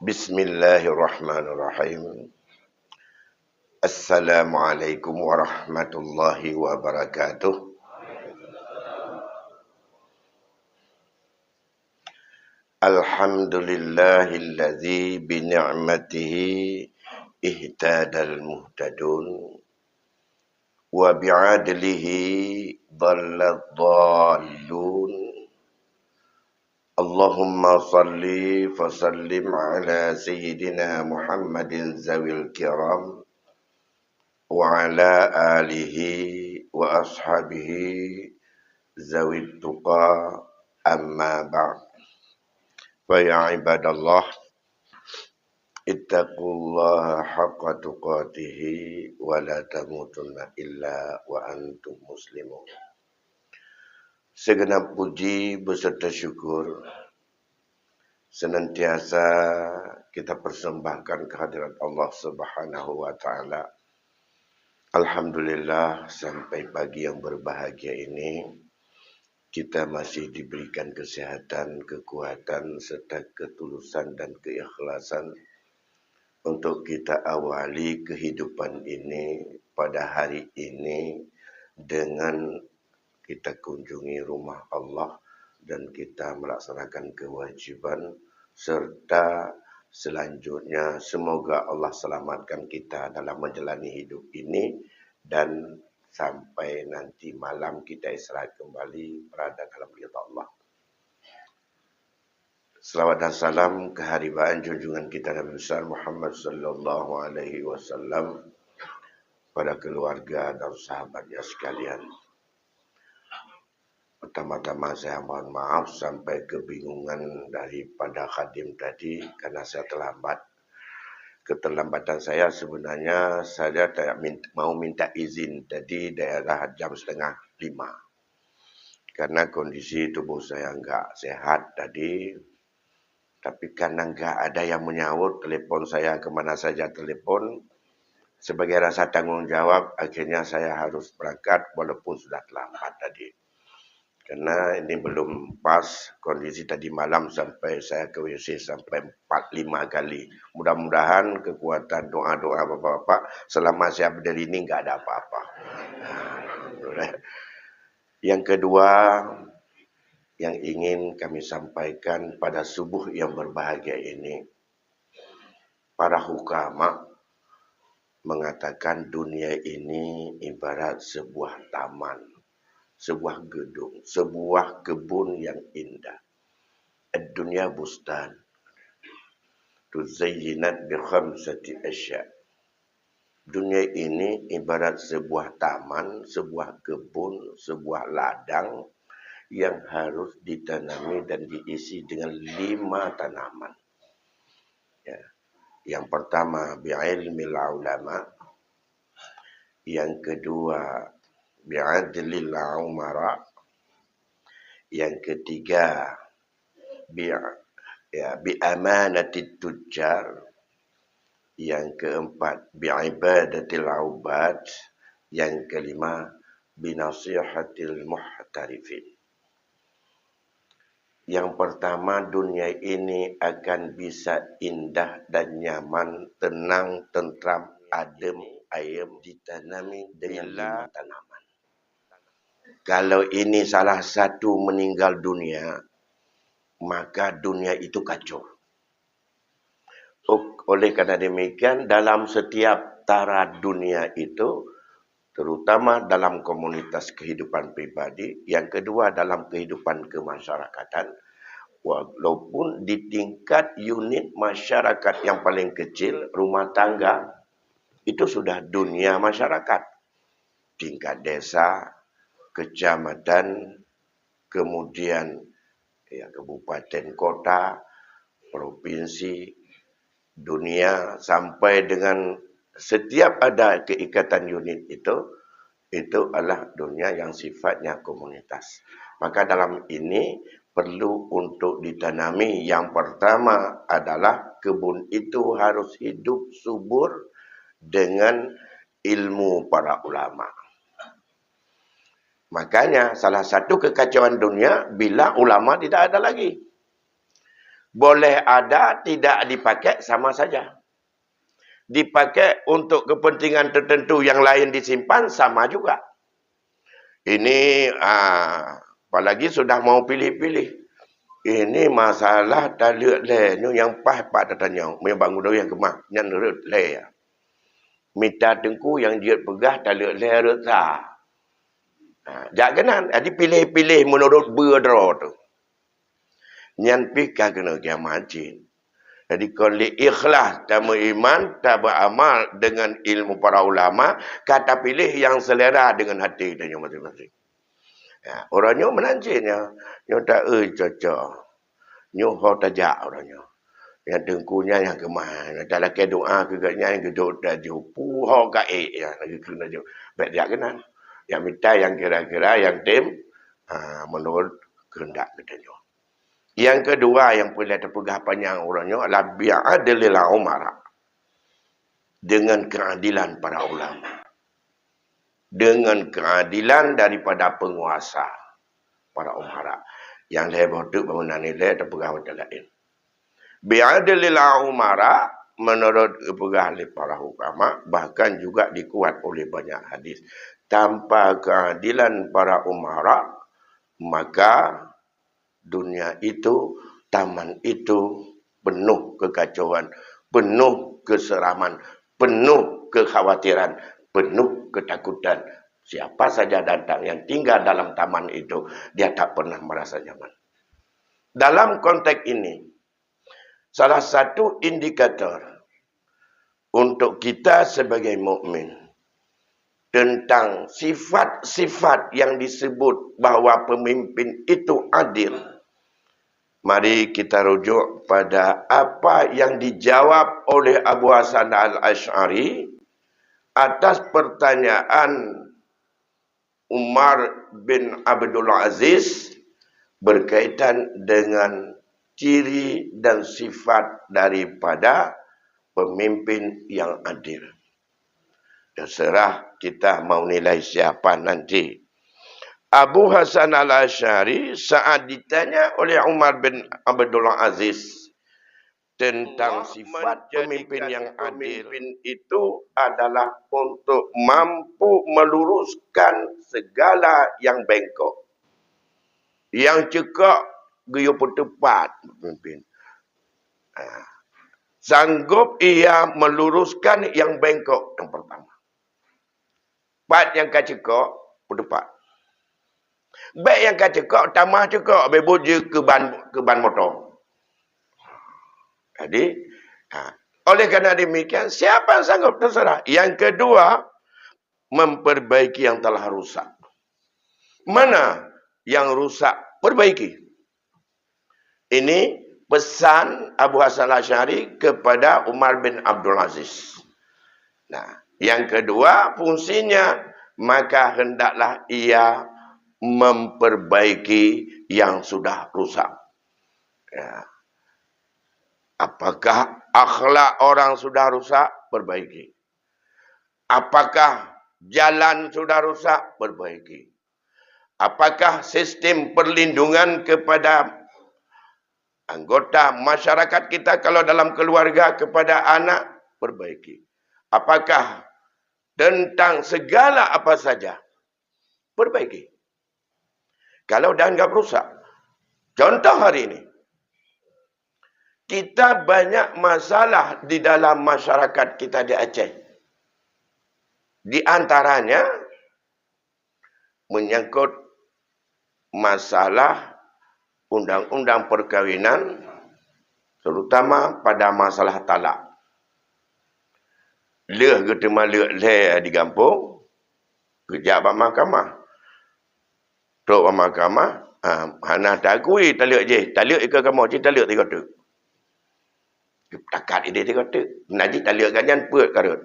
Bismillahirrahmanirrahim. Assalamualaikum warahmatullahi wabarakatuh. Alhamdulillahilladzi bini'matihi ihtadal muhtadun wa bi'adlihi dhallad dhallun. Allahumma salli fasallim ala sayyidina Muhammadin zawil kiram wa ala alihi wa ashabihi zawid tuqa amma ba'd. Fa ya ibadallah ittaqullaha haqqa tuqatihi wa la tamutunna illa wa antum muslimun. Segenap puji beserta syukur senantiasa kita persembahkan kehadirat Allah Subhanahu wa taala. Alhamdulillah sampai pagi yang berbahagia ini kita masih diberikan kesehatan, kekuatan serta ketulusan dan keikhlasan untuk kita awali kehidupan ini pada hari ini dengan kita kunjungi rumah Allah dan kita melaksanakan kewajiban serta selanjutnya semoga Allah selamatkan kita dalam menjalani hidup ini dan sampai nanti malam kita istirahat kembali berada dalam ridha Allah. Selawat dan salam keharibaan junjungan kita Nabi besar Muhammad sallallahu alaihi wasallam pada keluarga dan sahabatnya sekalian. Pertama-tama saya mohon maaf sampai kebingungan daripada khadim tadi karena saya terlambat. Keterlambatan saya sebenarnya saya mau minta izin tadi daerah jam 4:30. Karena kondisi tubuh saya enggak sehat tadi. Tapi karena enggak ada yang menyahut telefon saya kemana saja telepon. Sebagai rasa tanggung jawab akhirnya saya harus berangkat walaupun sudah terlambat tadi. Karena ini belum pas kondisi tadi malam sampai saya ke WC sampai 4-5 kali. Mudah-mudahan kekuatan doa-doa bapak-bapak selama saya berdiri ini enggak ada apa-apa. Yang kedua yang ingin kami sampaikan pada subuh yang berbahagia ini. Para hukama mengatakan dunia ini ibarat sebuah taman. Sebuah gedung, sebuah kebun yang indah. Ad-dunya bustan. Tuzayyinat bi khamsati asya. Dunia ini ibarat sebuah taman, sebuah kebun, sebuah ladang yang harus ditanami dan diisi dengan 5 tanaman. Ya. Yang pertama bi'ilmil ulama. Yang kedua bi'adlil umara. Yang ketiga bi'amanatid tujjar. Yang keempat bi'ibadatil ubad. Yang kelima binasihatil muhtarifin. Yang pertama, dunia ini akan bisa indah dan nyaman, tenang, tentram, adem, ayem ditanami dengan 5 tanaman. Kalau ini salah satu meninggal dunia, maka dunia itu kacau. Oleh karena demikian, dalam setiap tara dunia itu, terutama dalam komunitas kehidupan pribadi, yang kedua dalam kehidupan kemasyarakatan, walaupun di tingkat unit masyarakat yang paling kecil, rumah tangga, itu sudah dunia masyarakat. Tingkat desa, kecamatan, kemudian kabupaten, kota, provinsi, dunia, sampai dengan setiap ada keikatan unit itu adalah dunia yang sifatnya komunitas. Maka dalam ini perlu untuk ditanami. Yang pertama adalah kebun itu harus hidup subur dengan ilmu para ulama. Makanya salah satu kekacauan dunia bila ulama tidak ada lagi. Boleh ada, tidak dipakai, sama saja. Dipakai untuk kepentingan tertentu yang lain disimpan, sama juga. Ini, apalagi sudah mau pilih-pilih. Ini masalah taliuk le, ni yang pas pak tanya, memang udah yang kemah, yang rut le. Mita tengku yang dia pegah taliuk le rut sa. Jangan, jadi pilih-pilih menurut berdro tu. Yang pikir kena kiamajin. Jadi kalau ikhlas dan beriman, tak beramal dengan ilmu para ulama, kata pilih yang selera dengan hati dan yang masing-masing. Ya, orangnya menanjinya, nyo tak cocok. Nyo ho tajak orangnya. Yang tengkunya yang kemana, tak laki doa kegaknya yang geduk dah jupu ho gae ya lagi kena jo. Baik dia kenal. Yang minta yang kira-kira yang tim menurut kehendak katanya. Yang kedua yang boleh terpegah panjang orangnya adalah bi'adlil umara. Dengan keadilan para ulama. Dengan keadilan daripada penguasa para umara. Yang lebar tu bangunan nilai terpegah macam lain. Bi'adlil umara menurut kepegah oleh para ulama bahkan juga dikuat oleh banyak hadis. Tanpa keadilan para umara maka dunia itu, taman itu penuh kekacauan, penuh keseraman, penuh kekhawatiran, penuh ketakutan. Siapa saja datang yang tinggal dalam taman itu, dia tak pernah merasa nyaman. Dalam konteks ini, salah satu indikator untuk kita sebagai mukmin tentang sifat-sifat yang disebut bahawa pemimpin itu adil. Mari kita rujuk pada apa yang dijawab oleh Abu Hasan al-Asy'ari atas pertanyaan Umar bin Abdul Aziz berkaitan dengan ciri dan sifat daripada pemimpin yang adil. Terserah kita mau nilai siapa nanti. Abu Hasan al-Asy'ari saat ditanya oleh Umar bin Abdul Aziz tentang sifat pemimpin yang adil itu adalah untuk mampu meluruskan segala yang bengkok. Yang cekak gaya tepat pemimpin. Sanggup ia meluruskan yang bengkok yang pertama. Pat yang kacekak tepat. Baik yang kacekak tambah cekak bebut je ke ban motor. Jadi, oleh kerana demikian, siapa yang sanggup? Terserah. Yang kedua, memperbaiki yang telah rusak. Mana yang rusak? Perbaiki. Ini pesan Abu Hasan al-Asy'ari kepada Umar bin Abdul Aziz. Nah, yang kedua, fungsinya, maka hendaklah ia memperbaiki yang sudah rusak. Ya. Apakah akhlak orang sudah rusak? Perbaiki. Apakah jalan sudah rusak? Perbaiki. Apakah sistem perlindungan kepada anggota masyarakat kita kalau dalam keluarga kepada anak? Perbaiki. Apakah tentang segala apa saja? Perbaiki. Kalau dah anggap rusak. Contoh hari ini. Kita banyak masalah di dalam masyarakat kita di Aceh. Di antaranya menyangkut masalah undang-undang perkahwinan, terutama pada masalah talak. Leh ketema leh di kampung, kerja abang mahkamah. Tok abang mahkamah, hana tak akui talak je. Talak ikut kamu, je talak tiga tu. Takat ide tiga tu. Najib talak ganyan puat karut.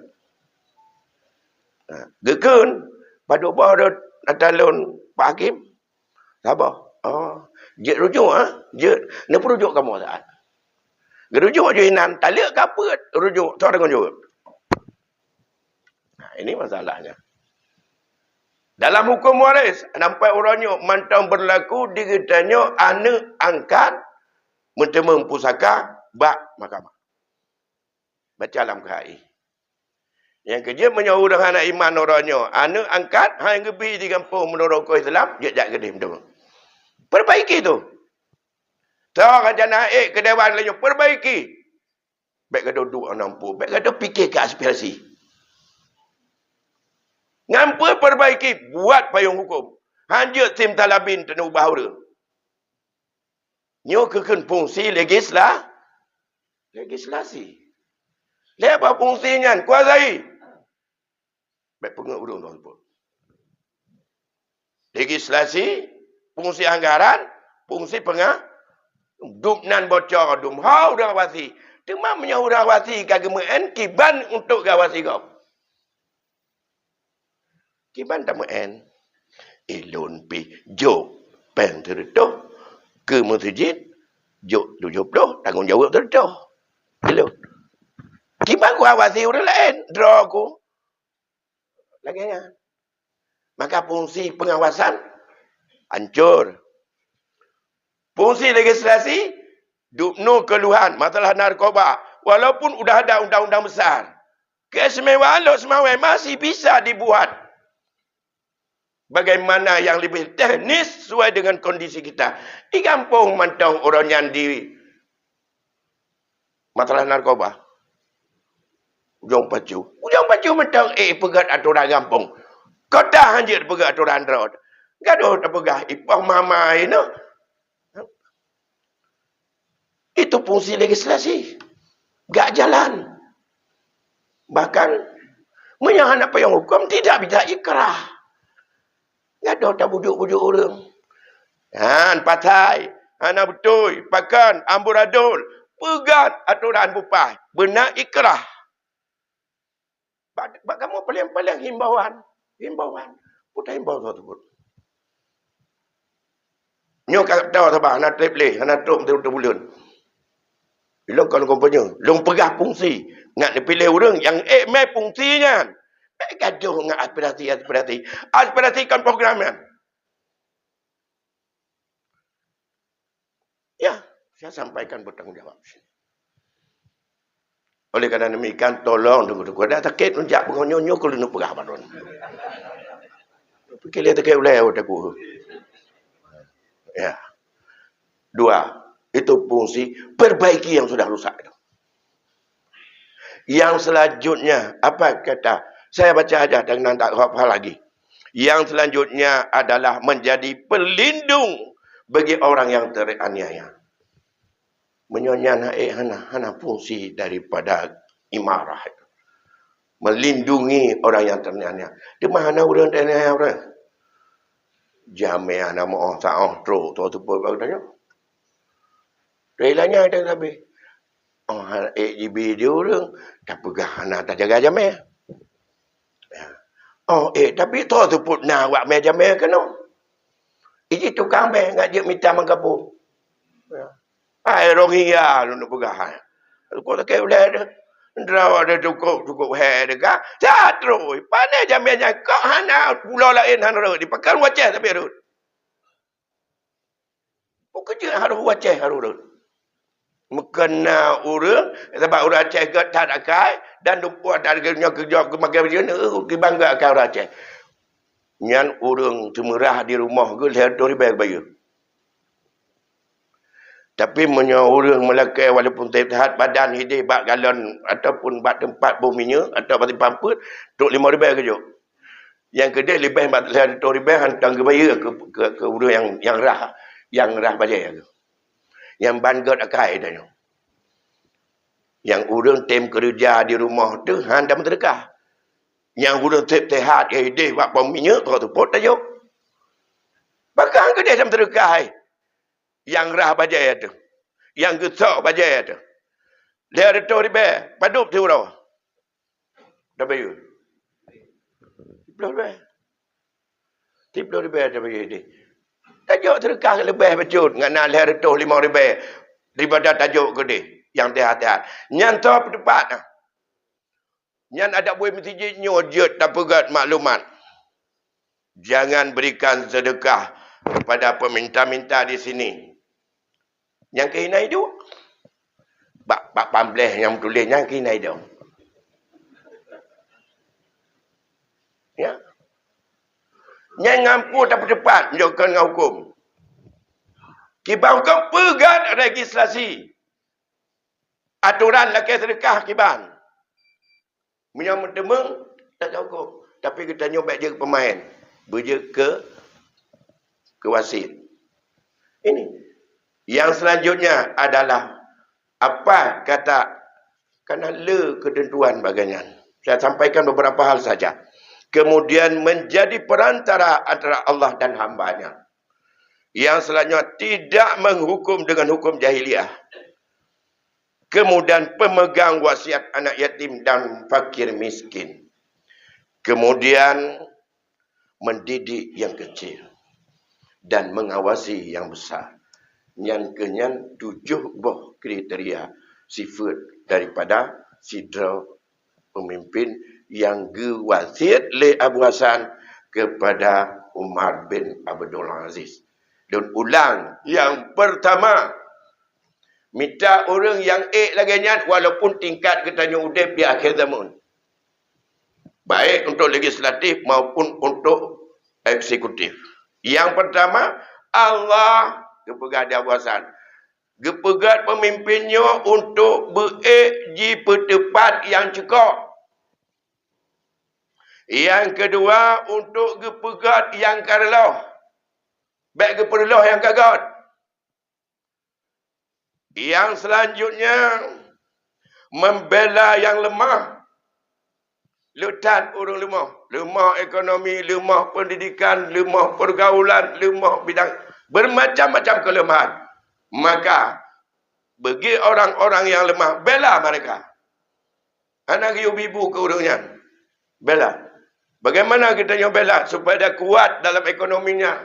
Gekun, pada bawah talon Pak Hakim. Sabar. Oh, je rujuk Je, ni pun rujuk kamu saat. Gerujuk je inan, talak ke apa? Rujuk, tak ada jawab. Ini masalahnya. Dalam hukum waris, nampak orangnya mantang berlaku, dikatanya anak angkat Mentema pusaka, bak mahkamah. Baca dalam KHI. Yang kerja menyuruh dengan anak iman orangnya. Anak angkat, hang gebi di kampung menurut Islam, jejak gedih mentema. Perbaiki tu. Tahu kan naik ke dewan lainnya, perbaiki. Baik kata duduk nampu, baik kata fikir ke aspirasi. Ngapa perbaiki, buat payung hukum. Hanya tim talabin tena ubah dia. Nyo keken fungsi legislasi. Lepas fungsinya, kuasai. Baik pengurung tersebut. Legislasi, fungsi anggaran, fungsi dumnan bocor, dumhau dah wasi. Cuma menyahut dah wasi kagemaen kiban untuk gawasi kau. Kiban tak maen. Ilun pi jok pen tertuh ke masjid jok 70 tanggungjawab tertuh. Ilun. Kiban ku awasi orang lain, draw ku. Laginya. Maka fungsi pengawasan hancur. Fungsi legislasi dupno keluhan masalah narkoba. Walaupun sudah ada undang-undang besar. Keistimewaan Lok Semawai masih bisa dibuat. Bagaimana yang lebih teknis sesuai dengan kondisi kita. Di kampung mantau orang yang di masalah narkoba. Ujung pacu mantau pegat aturan kampung. Kota hanjir pegat aturan road. Gaduh tak pegah ipah mama ini. Itu fungsi legislasi. Gak jalan. Bahkan menyahan apa yang hukum tidak bisa ikrah. Gaduh tak bujuk-bujuk orang. Han patai, anak betul, pakan, amburadul, pegat aturan bupai. Benar ikrah. Kamu paling-paling himbauan. Putar himbauan tersebut. Nyo kat tahu sabah, anak triple, anak trum betul bulan. Bila kau punya, long pegah fungsi. Ngat dipilih orang yang mai fungsinya. Gaduh dengan aspirasi. Aspirasikan programnya. Ya, saya sampaikan bertanggungjawab. Oleh kerana demikian, tolong tunggu-tunggu. Ada sakit, menjak pengonyo-nyo, kalau nak pegah baron. Fikir dia terkait ulai, aku. Ya. 2. Itu fungsi perbaiki yang sudah rusak. Yang selanjutnya, apa kata? Saya baca aja dengan tak hafal lagi. Yang selanjutnya adalah menjadi pelindung bagi orang yang teraniaya. Menyonya hana fungsi daripada imarah. Melindungi orang yang teraniaya. Di mana orang teraniaya orang? Jamnya nama orang sa'ah teruk. Tu pun bagusnya. Relanya ada lebih. Oh, AGB dia orang. Tak pegah anak tak jaga jamnya. Oh, tapi tu pun nak buat meja jamnya kan? Ini tukang meh ngajak minta mengkapu. Ai rohia lu nak pegah. Kau tak kaya boleh ada. Draw ada cukup hair dekat. Tak terus. Pandai jamnya kau hana pulau lain hana dipakai wajah tapi ada. Kerja harus wajah harus. Mekena orang sebab orang Aceh tak ada kai dan buat harganya kerja kemakan macam ni bangga kau orang Aceh. Nyan orang temerah di rumah ke lihat dori bayar. Tapi menyo orang Melaka walaupun terlihat badan hidup bak galon ataupun bak tempat buminya atau bak pamput tok 5 ribu kerja. Yang kedua lebih bak lihat dori bayar hantar ke bayar ke orang yang rah bayar tu. Yang bangga akai dah. Yang urang tim kerja di rumah tu handa menterdekah. Yang urang sehat hidup buat peminya tu pot tajuk. Bahkan ke dia menterdekah. Yang rah bajai tu. Yang gesak bajai tu. Dia ada tu ribe, padup tu raw. Dah bayar. 10 ribu dah bayar dia. Tajuk terkah lebih becut. Ngana leher tu 5 ribu. Daripada tajuk ke dia. Yang hati-hati. Nyan tu tepat. Nyan ada buih masjid nyojut tak pegat maklumat. Jangan berikan sedekah kepada peminta-minta di sini. Yang kena hidup. Bak pambleh yang tulisnya kena hidup. Ya. Yang ngampu tak cepat menjauhkan dengan hukum. Kiban hukum pegat registrasi. Aturan laki sedekah kiban. Menyambut demeng, tak tahu hukum. Tapi kita nyobek je ke pemain. Berje ke wasit. Ini. Yang selanjutnya adalah apa kata kerana ketentuan bagian. Saya sampaikan beberapa hal saja. Kemudian menjadi perantara antara Allah dan hambanya. Yang selanjutnya tidak menghukum dengan hukum jahiliah. Kemudian pemegang wasiat anak yatim dan fakir miskin. Kemudian mendidik yang kecil dan mengawasi yang besar. Yang kenyan 7 buah kriteria sifat daripada sidra pemimpin yang gewasiat oleh Abu Hasan kepada Umar bin Abdul Aziz. Dan ulang yang pertama, minta orang yang lagi nyat walaupun tingkat ketanya udip di akhir zaman. Baik untuk legislatif maupun untuk eksekutif. Yang pertama, Allah kepegat Abu Hasan. Kepegat pemimpinnya untuk bereji petepat yang cekok. Yang kedua, untuk kepegat yang karloh. Baik keperloh yang kagat. Yang selanjutnya, membela yang lemah. Letat orang lemah. Lemah ekonomi, lemah pendidikan, lemah pergaulan, lemah bidang. Bermacam-macam kelemahan. Maka, bagi orang-orang yang lemah, bela mereka. Anak ibu-ibu ke orangnya. Bela. Bagaimana kita yang bela? Supaya dia kuat dalam ekonominya.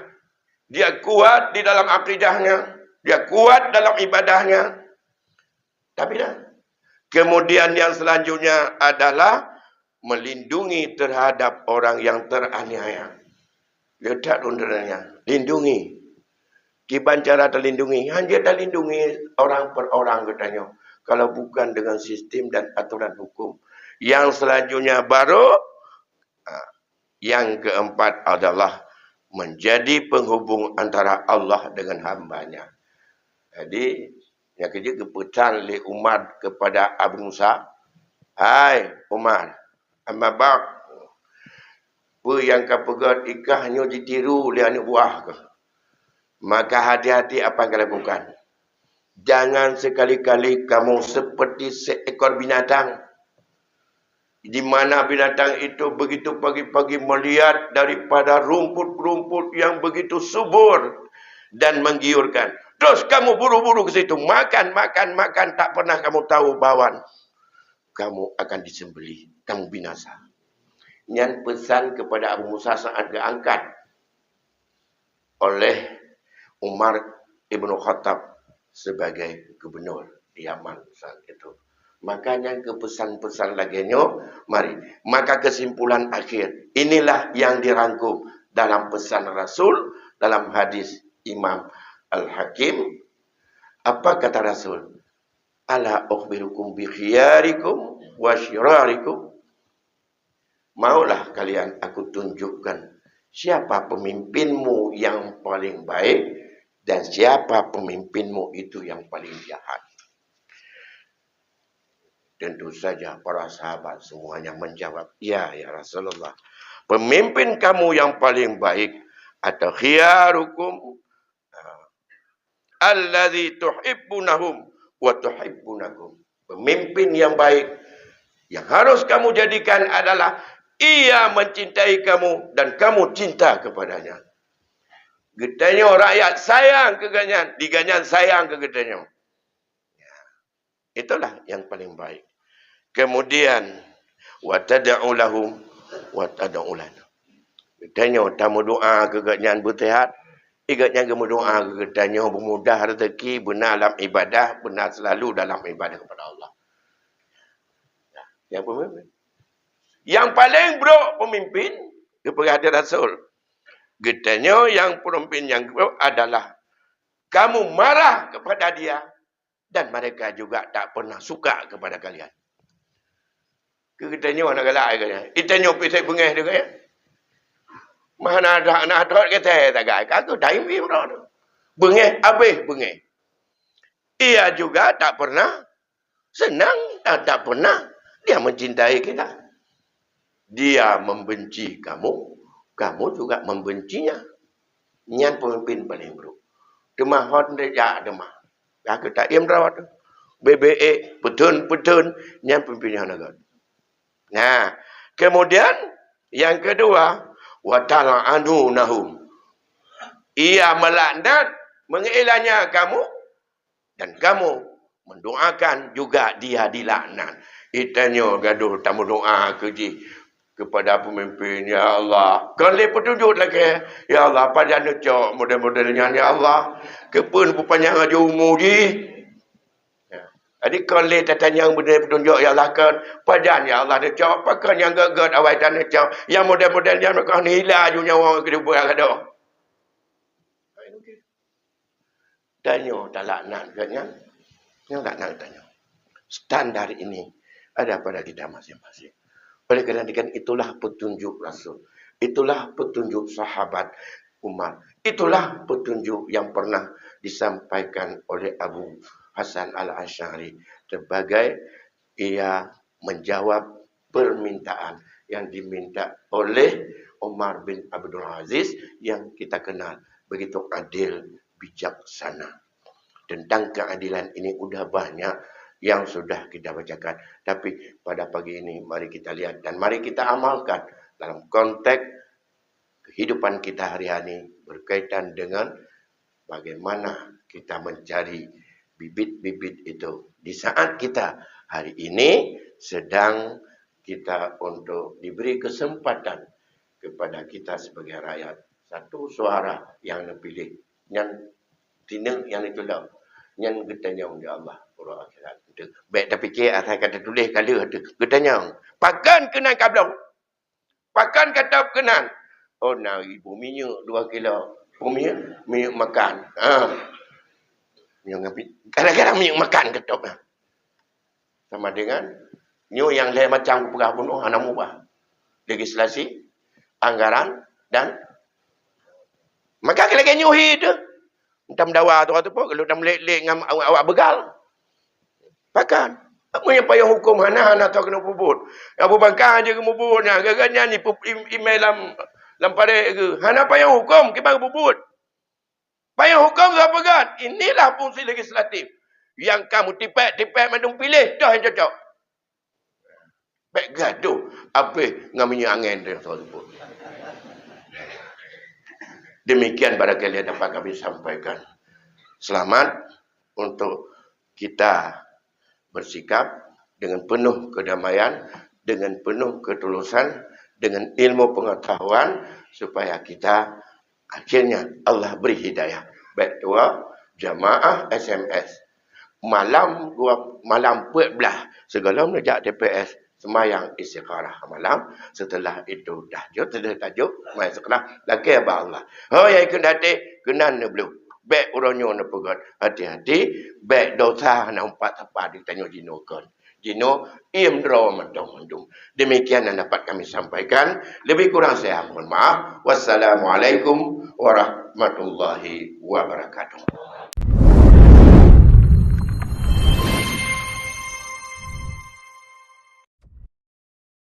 Dia kuat di dalam akidahnya. Dia kuat dalam ibadahnya. Tapi dah. Kemudian yang selanjutnya adalah melindungi terhadap orang yang teraniaya. Letak undurnya. Lindungi. Kiban cara terlindungi. Hanya terlindungi orang per orang katanya. Kalau bukan dengan sistem dan aturan hukum. Yang selanjutnya baru yang keempat adalah menjadi penghubung antara Allah dengan hambanya. Jadi, yang kerja keputusan oleh Umar kepada Abu Musa. Hai Umar, amabak, apa yang kau pegat ikah hanya ditiru oleh anak buah ke? Maka hati-hati apa yang kau lakukan. Jangan sekali-kali kamu seperti seekor binatang. Di mana binatang itu begitu pagi-pagi melihat daripada rumput-rumput yang begitu subur dan menggiurkan. Terus kamu buru-buru ke situ. Makan. Tak pernah kamu tahu bahwa kamu akan disembelih. Kamu binasa. Yang pesan kepada Abu Musa saat diangkat oleh Umar Ibn Khattab sebagai gubernur di Yaman saat itu. Makanya ke pesan-pesan laginya, mari. Maka kesimpulan akhir. Inilah yang dirangkum dalam pesan Rasul, dalam hadis Imam Al-Hakim. Apa kata Rasul? Ala ukhbirukum bi khiyarikum wa syirarikum. Maulah kalian aku tunjukkan siapa pemimpinmu yang paling baik dan siapa pemimpinmu itu yang paling jahat. Tentu saja para sahabat semuanya menjawab, ya Rasulullah. Pemimpin kamu yang paling baik atau khiyarukum alladzi tuhibbunahum wa tuhibbunakum. Pemimpin yang baik yang harus kamu jadikan adalah ia mencintai kamu dan kamu cinta kepadanya. Getanya rakyat sayang ke ganyan, di ganyan sayang ke getanya. Itulah yang paling baik. Kemudian wa tad'u lahum wa tad'u lana. Getanya tamu doa ke ganyan bersihat, igatnya kamu doa ke getanya bermudah rezeki, benar dalam ibadah, benar selalu dalam ibadah kepada Allah. Yang pemimpin. Yang paling buruk pemimpin kepada Rasul. Getanya yang pemimpin yang buruk adalah kamu marah kepada dia, dan mereka juga tak pernah suka kepada kalian. Kita nyo nak galak ke? Kita nyo pisai bengeh dia kaya. Mana ada nak dot kita tak gay. Aku dah impi bro. Bengeh habis bengeh. Ia juga tak pernah senang dan tak pernah dia mencintai kita. Dia membenci kamu, kamu juga membencinya. Nyan pemimpin paling buruk. Demah hon dia demah. Aku tak im rawat. BBE petun nyan pemimpin negara. Nah, kemudian yang kedua, wa tal'anu nahum. Ia melaknat, mengelaknya kamu, dan kamu mendoakan juga dia dilaknat. Itanya gaduh tamu doa keji kepada pemimpin, ya Allah. Kalau petunjuk lagi, ya Allah, pada necok model-modelnya, ya Allah. Kepun pupanjang aja umur ji. Jadi kalau tanya yang benar petunjuk, ya Allah kan, padan ya Allah necok, pakan yang gagak awal dan necok, yang model-modelnya mereka hilang je nyawa kedepan ada. Tanya tak laknat katnya. Yang laknat tanya. Standar ini ada pada kita masing-masing. Oleh kerana itulah petunjuk Rasul. Itulah petunjuk sahabat Umar. Itulah petunjuk yang pernah disampaikan oleh Abu Hasan Al-Asy'ari sebagai ia menjawab permintaan yang diminta oleh Umar bin Abdul Aziz yang kita kenal begitu adil, bijaksana. Tentang keadilan ini sudah banyak yang sudah kita bacakan. Tapi pada pagi ini mari kita lihat dan mari kita amalkan dalam konteks kehidupan kita hari-hari berkaitan dengan bagaimana kita mencari bibit-bibit itu. Di saat kita hari ini sedang kita untuk diberi kesempatan kepada kita sebagai rakyat. Satu suara yang dipilih. Yang tinang yang itu dah. Yang getanya ya Allah. Pura akhirat. Baik tapi saya kata tulis kali ada. Getanya. Pakan kenan kablau. Pakan kata kenan. Oh nak ibu minyak 2 kilo. Minyak makan. Kadang-kadang minyak makan ketok. Sama dengan nyu yang lain macam perah bunuh anak mubah. Legislasi, anggaran dan maka kira-kira nyuhi tu. Entah mendawa tu pun kalau dah melek-lek dengan awak begal. Pakan. Apa yang payah hukum hana atau kena puput. Abu Bakar je ke puputnya. Gaganya ni email dalam pada ke. Hana payah hukum kita puput. Payah hukum apa kan? Inilah fungsi legislatif. Yang kamu tipek mandung pilih. Dah yang cocok. Baik gaduh. Apa dengan minyak angin dia tersebut. Demikian barangkali dapat kami sampaikan. Selamat untuk kita bersikap dengan penuh kedamaian, dengan penuh ketulusan, dengan ilmu pengetahuan, supaya kita akhirnya Allah beri hidayah. Baik tua, jamaah SMS. Malam 14, segala menejak TPS, semayang istikharah malam. Setelah itu tajuk mai sekarang lagi apa Allah. Oh ya kena kenan belum. Baik orangnya nak pegat. Hati-hati, baik dosa nak umpat apa ditanya jino kan. Jino imdro mandung. Demikian yang dapat kami sampaikan. Lebih kurang saya mohon maaf. Wassalamualaikum warahmatullahi wabarakatuh.